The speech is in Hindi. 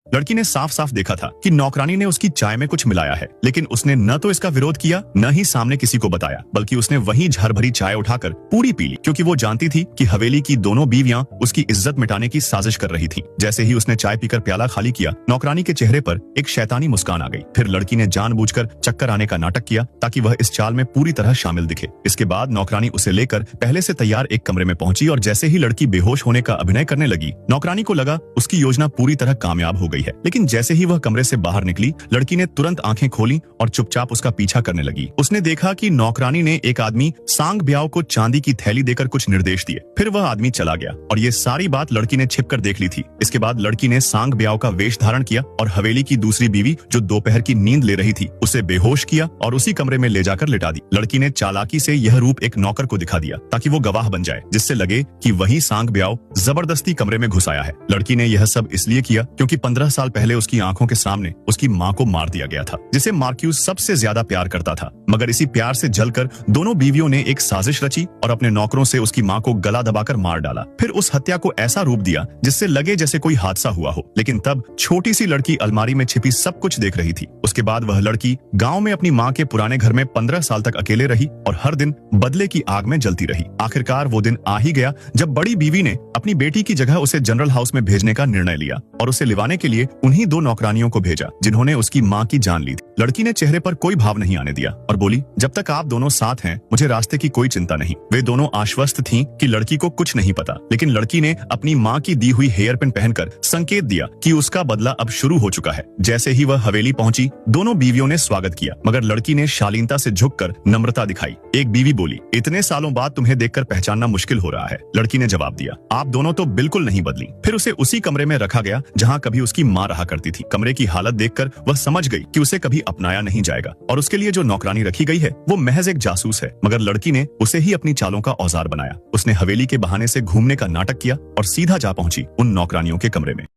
लड़की ने साफ साफ देखा था कि नौकरानी ने उसकी चाय में कुछ मिलाया है, लेकिन उसने न तो इसका विरोध किया न ही सामने किसी को बताया, बल्कि उसने वही झर भरी चाय उठाकर पूरी पी ली, क्योंकि वो जानती थी कि हवेली की दोनों बीवियां उसकी इज्जत मिटाने की साजिश कर रही थीं। जैसे ही उसने चाय पीकर प्याला खाली किया, नौकरानी के चेहरे पर एक शैतानी मुस्कान आ गई। फिर लड़की ने जानबूझकर चक्कर आने का नाटक किया ताकि वह इस चाल में पूरी तरह शामिल दिखे। इसके बाद नौकरानी उसे लेकर पहले से तैयार एक कमरे में पहुंची और जैसे ही लड़की बेहोश होने का अभिनय करने लगी, नौकरानी को लगा उसकी योजना पूरी तरह कामयाब हो गई है। लेकिन जैसे ही वह कमरे से बाहर निकली, लड़की ने तुरंत आंखें खोली और चुपचाप उसका पीछा करने लगी। उसने देखा कि नौकरानी ने एक आदमी सांग ब्याव को चांदी की थैली देकर कुछ निर्देश दिए। फिर वह आदमी चला गया और ये सारी बात लड़की ने छिपकर देख ली थी। इसके बाद लड़की ने सांग ब्याव का वेश धारण किया और हवेली की दूसरी बीवी, जो दोपहर की नींद ले रही थी, उसे बेहोश किया और उसी कमरे में ले जाकर लिटा दी। लड़की ने चालाकी से यह रूप एक नौकर को दिखा दिया ताकि वो गवाह बन जाए, जिससे लगे कि वही सांग ब्याव जबरदस्ती कमरे में घुस आया है। लड़की ने यह सब इसलिए किया क्योंकि 15 साल पहले उसकी आंखों के सामने उसकी मां को मार दिया गया था, जिसे मार्क्यूस सबसे ज्यादा प्यार करता था। मगर इसी प्यार से जलकर दोनों बीवियों ने एक साजिश रची और अपने नौकरों से उसकी मां को गला दबाकर मार डाला। फिर उस हत्या को ऐसा रूप दिया जिससे लगे जैसे कोई हादसा हुआ हो। लेकिन तब छोटी सी लड़की अलमारी में छिपी सब कुछ देख रही थी। उसके बाद वह लड़की गांव में अपनी मां के पुराने घर में 15 साल तक अकेले रही और हर दिन बदले की आग में जलती रही। आखिरकार वो दिन आ ही गया जब बड़ी बीवी ने अपनी बेटी की जगह उसे जनरल हाउस में भेजने का निर्णय लिया और उसे लिवाने के लिए उन्हीं 2 नौकरानियों को भेजा जिन्होंने उसकी मां की जान ली थी। लड़की ने चेहरे पर कोई भाव नहीं आने दिया और बोली, जब तक आप दोनों साथ हैं मुझे रास्ते की कोई चिंता नहीं। वे दोनों आश्वस्त थीं कि लड़की को कुछ नहीं पता, लेकिन लड़की ने अपनी मां की दी हुई हेयर पिन पहनकर संकेत दिया कि उसका बदला अब शुरू हो चुका है। जैसे ही वह हवेली पहुंची, दोनों बीवियों ने स्वागत किया, मगर लड़की ने शालीनता से झुककर नम्रता दिखाई। एक बीवी बोली, इतने सालों बाद तुम्हें देखकर पहचानना मुश्किल हो रहा है। लड़की ने जवाब दिया, आप दोनों तो बिल्कुल नहीं बदली। फिर उसे उसी कमरे में रखा गया जहां कभी उसकी मां रहा करती थी। कमरे की हालत देखकर वह समझ गई कि उसे कभी अपनाया नहीं जाएगा और उसके लिए जो नौकरानी रखी गई है वो महज एक जासूस है। मगर लड़की ने उसे ही अपनी चालों का औजार बनाया। उसने हवेली के बहाने से घूमने का नाटक किया और सीधा जा पहुंची उन नौकरानियों के कमरे में।